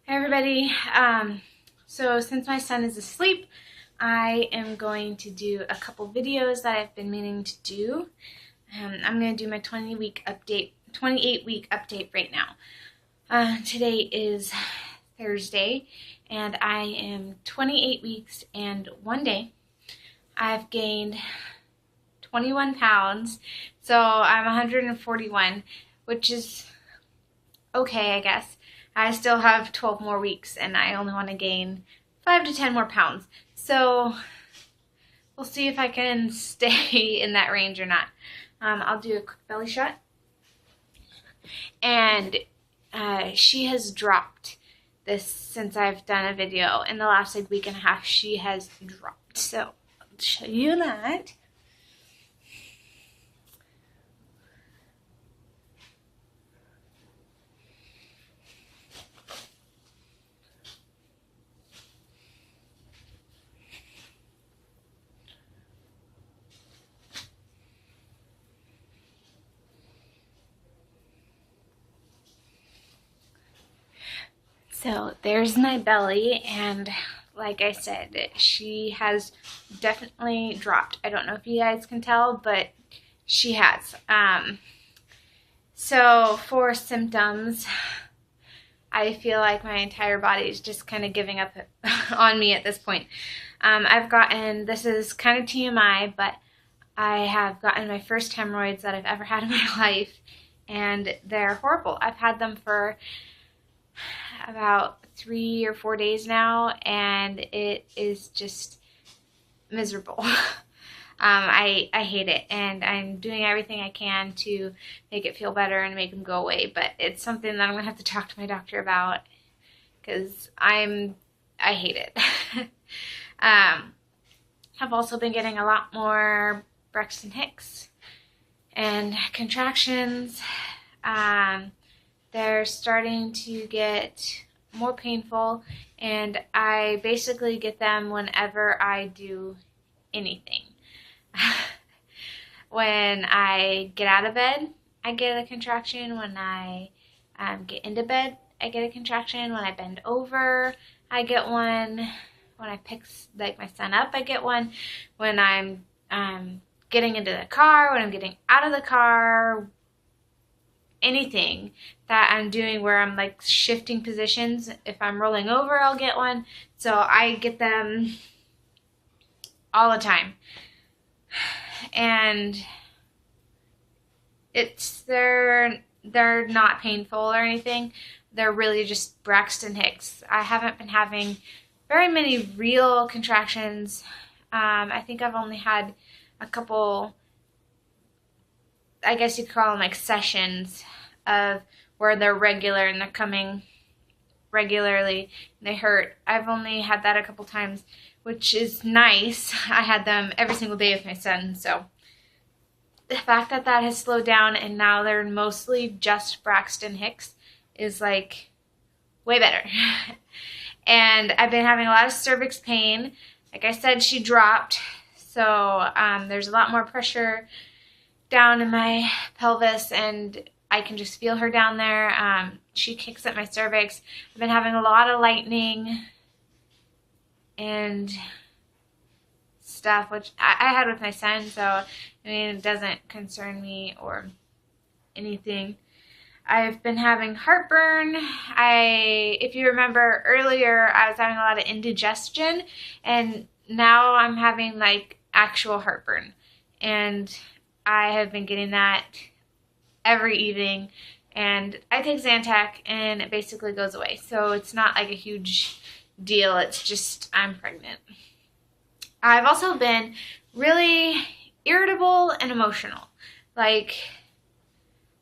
Hi everybody. So since my son is asleep, I am going to do a couple videos that I've been meaning to do. I'm going to do my 28-week update right now. Today is Thursday, and I am 28 weeks and 1 day. I've gained 21 pounds, so I'm 141, which is okay, I guess. I still have 12 more weeks and I only want to gain 5 to 10 more pounds. So we'll see if I can stay in that range or not. I'll do a quick belly shot. And she has dropped this since I've done a video. In the last week and a half, she has dropped. So I'll show you that. So there's my belly, and like I said, she has definitely dropped. I don't know if you guys can tell, but she has. So for symptoms, I feel like my entire body is just kind of giving up on me at this point. I've gotten, this is kind of TMI, but I have gotten my first hemorrhoids that I've ever had in my life, and they're horrible. I've had them for about 3 or 4 days now, and it is just miserable. I hate it, and I'm doing everything I can to make it feel better and make them go away, but it's something that I'm gonna have to talk to my doctor about because I hate it. I've also been getting a lot more Braxton Hicks and contractions. They're starting to get more painful, and I basically get them whenever I do anything. When I get out of bed, I get a contraction. When I get into bed, I get a contraction. When I bend over, I get one. When I pick my son up, I get one. When I'm getting into the car, when I'm getting out of the car, anything that I'm doing where I'm like shifting positions. If I'm rolling over, I'll get one. So I get them all the time. And they're not painful or anything. They're really just Braxton Hicks. I haven't been having very many real contractions. I think I've only had a couple, I guess you could call them like sessions of where they're regular and they're coming regularly and they hurt. I've only had that a couple times, which is nice. I had them every single day with my son, so the fact that that has slowed down and now they're mostly just Braxton Hicks is like way better. And I've been having a lot of cervix pain. Like I said, she dropped, so there's a lot more pressure down in my pelvis, and I can just feel her down there. She kicks at my cervix. I've been having a lot of lightning and stuff, which I had with my son, so I mean, it doesn't concern me or anything. I've been having heartburn. If you remember earlier, I was having a lot of indigestion, and now I'm having like actual heartburn, and I have been getting that every evening, and I take Zantac and it basically goes away. So it's not like a huge deal. It's just I'm pregnant. I've also been really irritable and emotional. Like,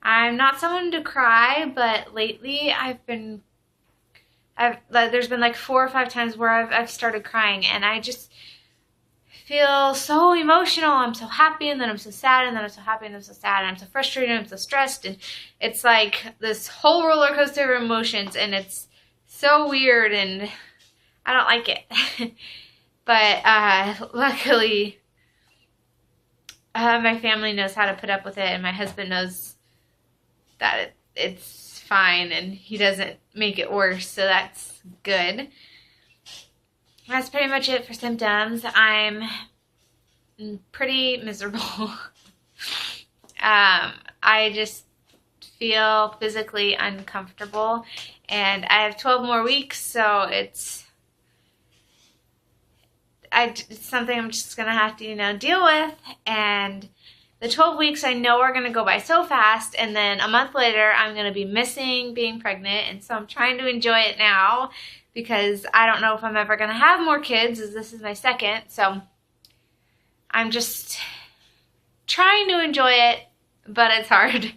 I'm not someone to cry, but lately there's been like 4 or 5 times where I've started crying, and I just feel so emotional. I'm so happy, and then I'm so sad, and then I'm so happy, and I'm so sad, and I'm so frustrated, and I'm so stressed, and it's like this whole roller coaster of emotions, and it's so weird, and I don't like it. But luckily, my family knows how to put up with it, and my husband knows that it's fine and he doesn't make it worse, so that's good. That's pretty much it for symptoms. I'm pretty miserable. I just feel physically uncomfortable, and I have 12 more weeks, so it's something I'm just gonna have to, deal with. And the 12 weeks I know are gonna go by so fast, and then a month later I'm gonna be missing being pregnant, and so I'm trying to enjoy it now because I don't know if I'm ever gonna have more kids, as this is my second. So I'm just trying to enjoy it, but it's hard.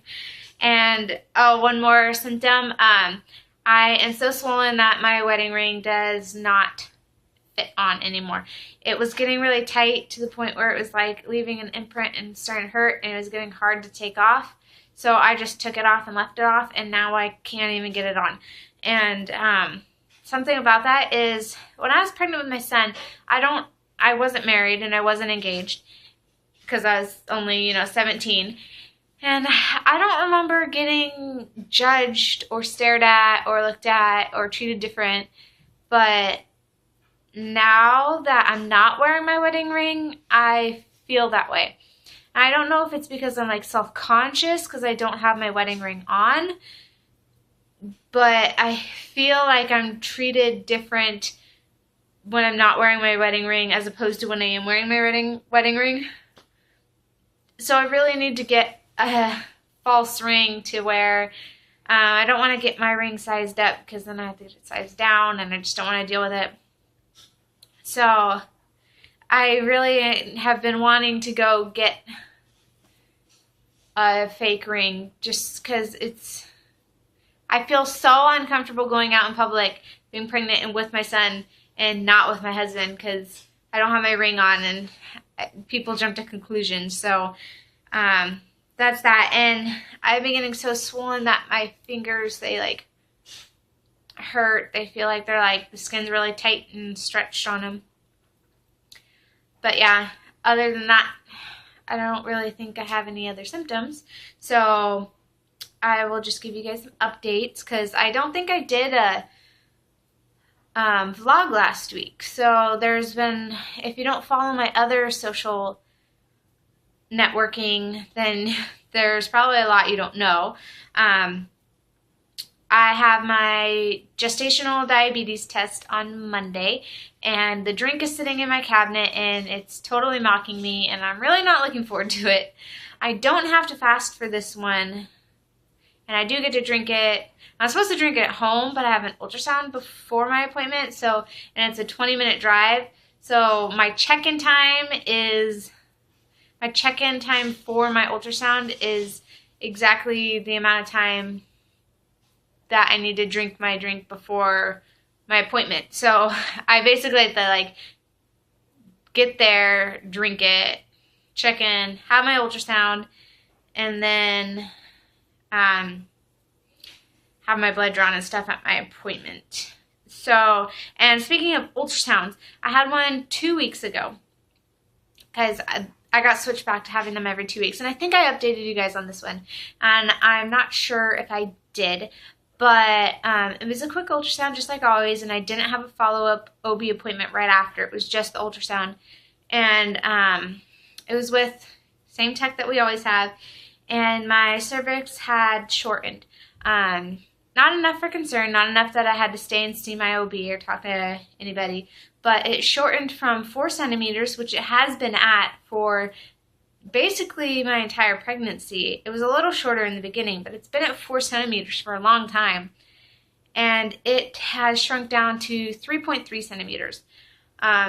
And one more symptom, I am so swollen that my wedding ring does not fit on anymore. It was getting really tight to the point where it was like leaving an imprint and starting to hurt, and it was getting hard to take off. So I just took it off and left it off, and now I can't even get it on. And something about that is, when I was pregnant with my son, I wasn't married and I wasn't engaged because I was only, 17. And I don't remember getting judged or stared at or looked at or treated different. But now that I'm not wearing my wedding ring, I feel that way. I don't know if it's because I'm like self-conscious because I don't have my wedding ring on, but I feel like I'm treated different when I'm not wearing my wedding ring as opposed to when I am wearing my wedding ring. So I really need to get a false ring to wear. I don't want to get my ring sized up because then I have to get it sized down, and I just don't want to deal with it. So I really have been wanting to go get a fake ring just because I feel so uncomfortable going out in public, being pregnant and with my son, and not with my husband because I don't have my ring on, and people jump to conclusions. So that's that. And I've been getting so swollen that my fingers, they like hurt. They feel like they're like, the skin's really tight and stretched on them. But yeah, other than that, I don't really think I have any other symptoms. So I will just give you guys some updates because I don't think I did a vlog last week. So there's been, if you don't follow my other social networking, then there's probably a lot you don't know. I have my gestational diabetes test on Monday, and the drink is sitting in my cabinet, and it's totally mocking me, and I'm really not looking forward to it. I don't have to fast for this one, and I do get to drink it. I'm supposed to drink it at home, but I have an ultrasound before my appointment, and it's a 20-minute drive. So my check-in time for my ultrasound is exactly the amount of time that I need to drink my drink before my appointment. So I basically have to get there, drink it, check in, have my ultrasound, and then have my blood drawn and stuff at my appointment. So, and speaking of ultrasounds, I had one 2 weeks ago because I got switched back to having them every 2 weeks. And I think I updated you guys on this one. And I'm not sure if I did. But it was a quick ultrasound just like always. And I didn't have a follow-up OB appointment right after. It was just the ultrasound. And it was with same tech that we always have. And my cervix had shortened. Not enough for concern. Not enough that I had to stay and see my OB or talk to anybody. But it shortened from 4 centimeters, which it has been at for basically my entire pregnancy. It was a little shorter in the beginning, but it's been at 4 centimeters for a long time. And it has shrunk down to 3.3 centimeters,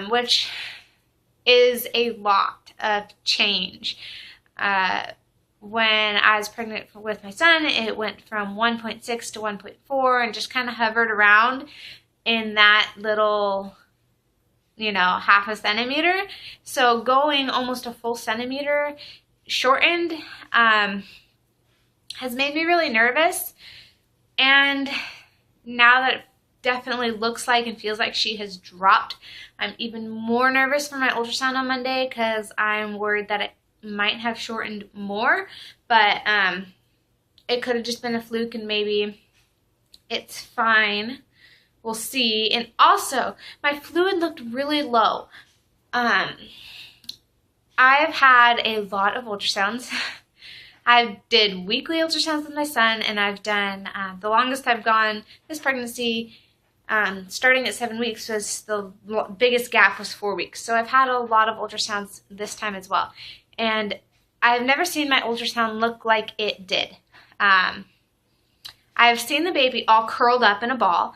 which is a lot of change. When I was pregnant with my son, it went from 1.6 to 1.4 and just kind of hovered around in that little, half a centimeter. So going almost a full centimeter shortened has made me really nervous. And now that it definitely looks like and feels like she has dropped, I'm even more nervous for my ultrasound on Monday because I'm worried that it might have shortened more. But it could have just been a fluke and maybe it's fine. We'll see. And also, my fluid looked really low. I've had a lot of ultrasounds. I did weekly ultrasounds with my son, and I've done, the longest I've gone this pregnancy, starting at 7 weeks, was the biggest gap was 4 weeks. So I've had a lot of ultrasounds this time as well. And I've never seen my ultrasound look like it did. I've seen the baby all curled up in a ball,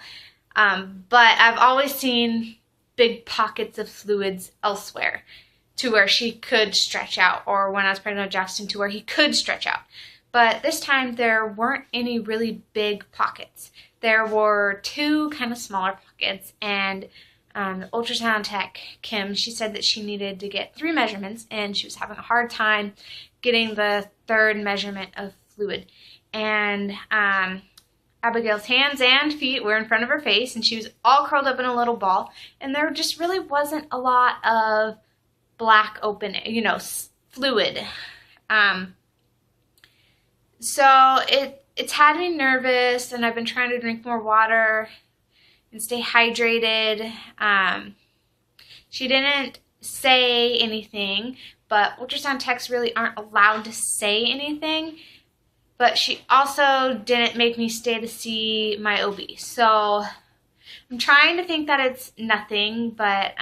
but I've always seen big pockets of fluids elsewhere to where she could stretch out, or when I was pregnant with Jackson, to where he could stretch out. But this time there weren't any really big pockets. There were 2 kind of smaller pockets, and the ultrasound tech, Kim, she said that she needed to get 3 measurements, and she was having a hard time getting the 3rd measurement of fluid. And Abigail's hands and feet were in front of her face, and she was all curled up in a little ball, and there just really wasn't a lot of black open, fluid. So it's had me nervous, and I've been trying to drink more water and stay hydrated. She didn't say anything, but ultrasound techs really aren't allowed to say anything. But she also didn't make me stay to see my OB. So I'm trying to think that it's nothing, but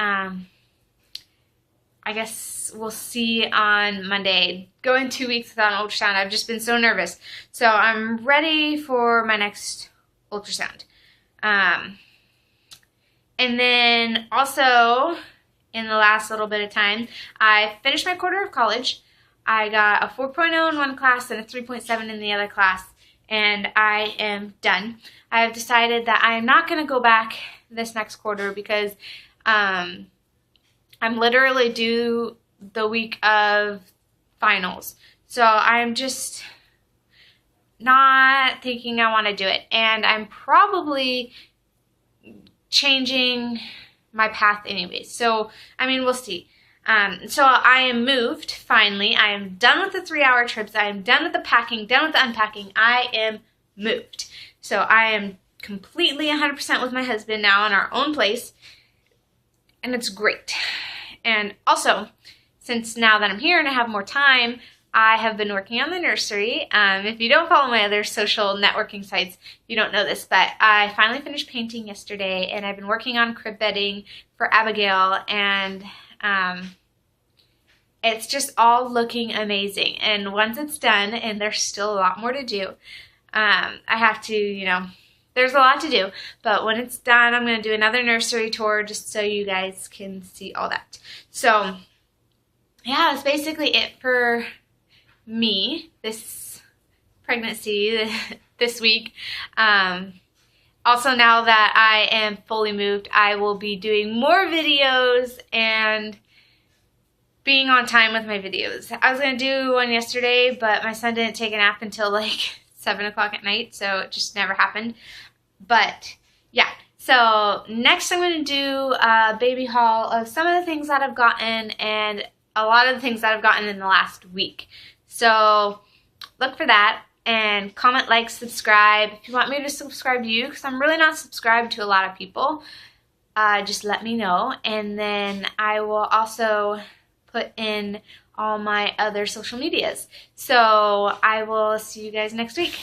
I guess we'll see on Monday. Going 2 weeks without an ultrasound, I've just been so nervous. So I'm ready for my next ultrasound. And then also, in the last little bit of time, I finished my quarter of college. I got a 4.0 in one class and a 3.7 in the other class, and I am done. I have decided that I am not going to go back this next quarter because I'm literally due the week of finals. So I'm just not thinking I want to do it. And I'm probably changing my path anyways. So, we'll see. So I am moved, finally. I am done with the 3-hour trips. I am done with the packing, done with the unpacking. I am moved. So I am completely 100% with my husband now in our own place. And it's great. And also, since now that I'm here and I have more time, I have been working on the nursery. If you don't follow my other social networking sites, you don't know this, but I finally finished painting yesterday, and I've been working on crib bedding for Abigail, and it's just all looking amazing. And once it's done, and there's still a lot more to do, I have to, there's a lot to do, but when it's done, I'm going to do another nursery tour just so you guys can see all that. So, yeah, that's basically it for me this pregnancy, this week. Also, now that I am fully moved, I will be doing more videos and being on time with my videos. I was going to do one yesterday, but my son didn't take a nap until like 7 o'clock at night, so it just never happened. But yeah, so next I'm going to do a baby haul of some of the things that I've gotten and a lot of the things that I've gotten in the last week. So look for that, and comment, like, subscribe. If you want me to subscribe to you, because I'm really not subscribed to a lot of people, just let me know. And then I will also put in all my other social medias. So I will see you guys next week.